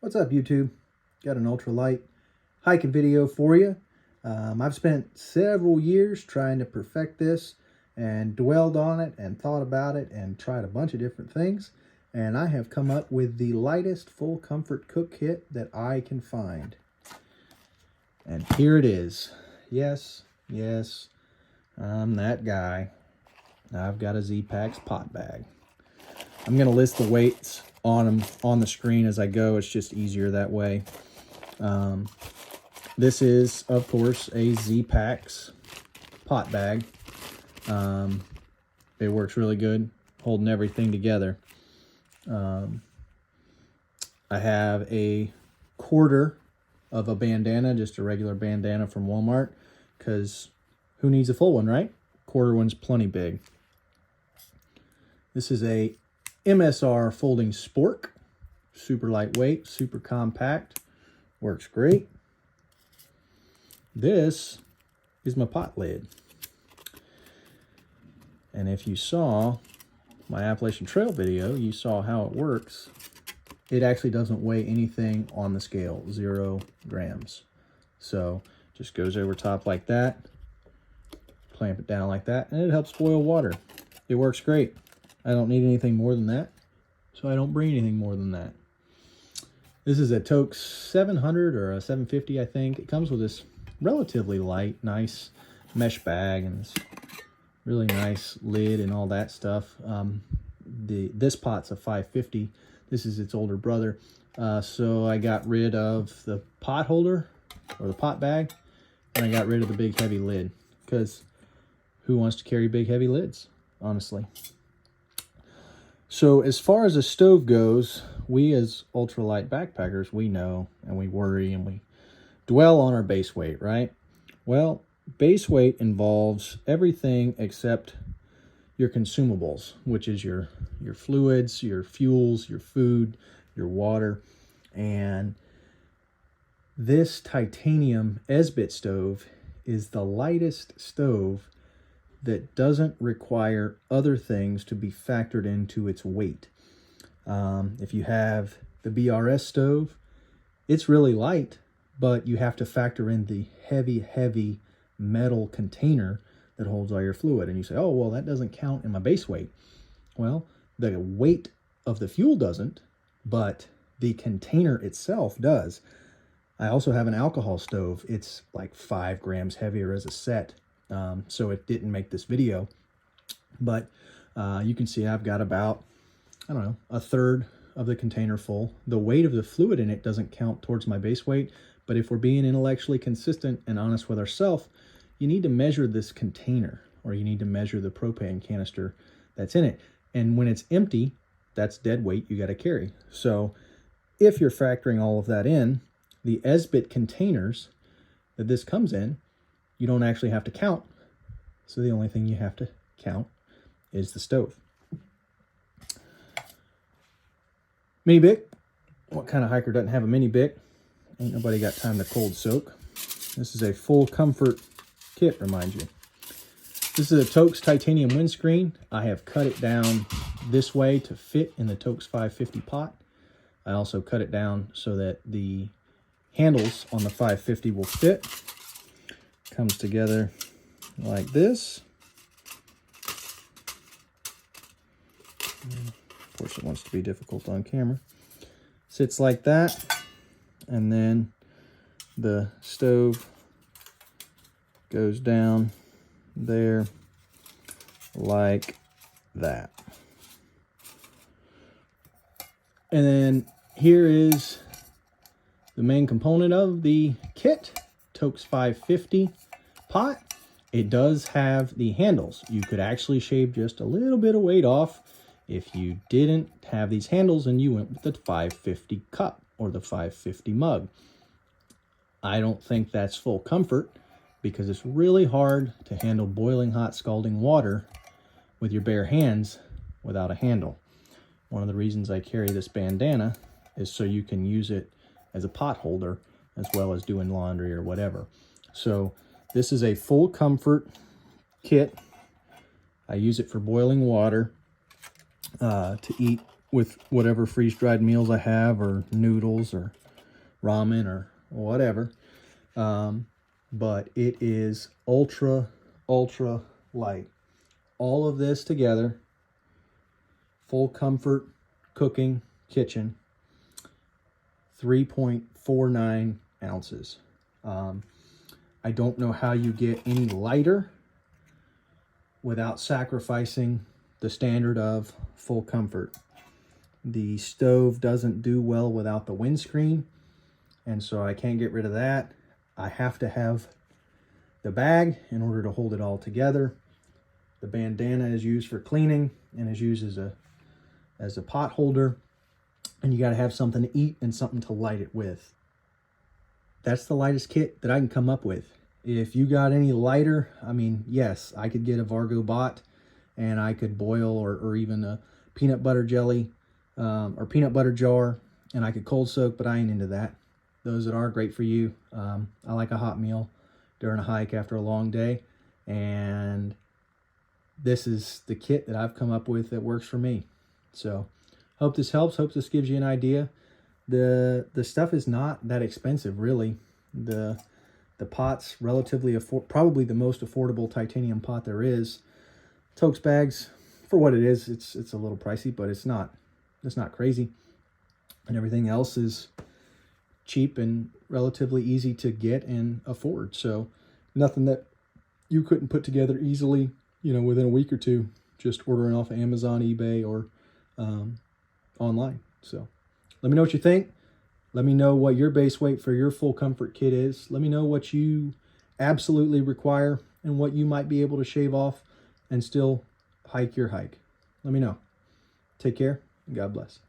What's up, YouTube? Got an ultralight hiking video for you. I've spent several years trying to perfect this and dwelled on it and thought about it and tried a bunch of different things. And I have come up with the lightest full comfort cook kit that I can find. And here it is. Yes, I'm that guy. I've got a Z-Packs pot bag. I'm going to list the weights on the screen as I go. It's just easier that way. This is, of course, a Z-Packs pot bag. It works really good, holding everything together. I have a quarter of a bandana, just a regular bandana from Walmart, because who needs a full one, right? Quarter one's plenty big. This is a MSR folding spork. Super lightweight, super compact, works great. This is my pot lid. And if you saw my Appalachian Trail video, you saw how it works. It actually doesn't weigh anything on the scale, 0 grams. So just goes over top like that, clamp it down like that, and it helps boil water. It works great. I don't need anything more than that, so I don't bring anything more than that. This is a Toke 700 or a 750, I think. It comes with this relatively light, nice mesh bag and this really nice lid and all that stuff. This pot's a 550. This is its older brother. So I got rid of the pot holder or the pot bag, and I got rid of the big heavy lid, because who wants to carry big heavy lids, honestly? So as far as a stove goes, we as ultralight backpackers, we know and we worry and we dwell on our base weight, right? Well, base weight involves everything except your consumables, which is your fluids, your fuels, your food, your water. And this titanium Esbit stove is the lightest stove that doesn't require other things to be factored into its weight. If you have the BRS stove, it's really light, but you have to factor in the heavy metal container that holds all your fluid. And you say, oh, well, that doesn't count in my base weight. Well, the weight of the fuel doesn't, but the container itself does. I also have an alcohol stove. It's like 5 grams heavier as a set. So it didn't make this video, but you can see I've got about, I don't know, a third of the container full. The weight of the fluid in it doesn't count towards my base weight, but if we're being intellectually consistent and honest with ourselves, you need to measure this container, or you need to measure the propane canister that's in it. And when it's empty, that's dead weight you got to carry. So if you're factoring all of that in, the Esbit containers that this comes in, you don't actually have to count. So the only thing you have to count is the stove. Mini Bic. What kind of hiker doesn't have a mini Bic? Ain't nobody got time to cold soak. This is a full comfort kit, remind you. This is a Toke's titanium windscreen. I have cut it down this way to fit in the Toke's 550 pot. I also cut it down so that the handles on the 550 will fit. Comes together like this. Of course, it wants to be difficult on camera. Sits like that, and then the stove goes down there like that. And then here is the main component of the kit, Toke's 550 pot. It does have the handles. You could actually shave just a little bit of weight off if you didn't have these handles and you went with the 550 cup or the 550 mug. I don't think that's full comfort, because it's really hard to handle boiling hot scalding water with your bare hands without a handle. One of the reasons I carry this bandana is so you can use it as a pot holder as well as doing laundry or whatever. So this is a full comfort kit. I use it for boiling water, to eat with whatever freeze-dried meals I have, or noodles or ramen or whatever. But it is ultra light. All of this together, full comfort cooking kitchen, 3.49 ounces. I don't know how you get any lighter without sacrificing the standard of full comfort. The stove doesn't do well without the windscreen, and so I can't get rid of that. I have to have the bag in order to hold it all together. The bandana is used for cleaning and is used as a pot holder, and you got to have something to eat and something to light it with. That's the lightest kit that I can come up with. If you got any lighter, I mean, yes, I could get a Vargo bot and I could boil, or even a peanut butter jelly or peanut butter jar, and I could cold soak, but I ain't into that. Those that are, great for you. I like a hot meal during a hike after a long day, and this is the kit that I've come up with that works for me. So hope this helps. Hope this gives you an idea. The stuff is not that expensive, really. The pot's relatively probably the most affordable titanium pot there is. Totes bags, for what it is, it's a little pricey, but it's not crazy. And everything else is cheap and relatively easy to get and afford. So nothing that you couldn't put together easily, within a week or two, just ordering off of Amazon, eBay, or online. So let me know what you think. Let me know what your base weight for your full comfort kit is. Let me know what you absolutely require and what you might be able to shave off and still hike your hike. Let me know. Take care, and God bless.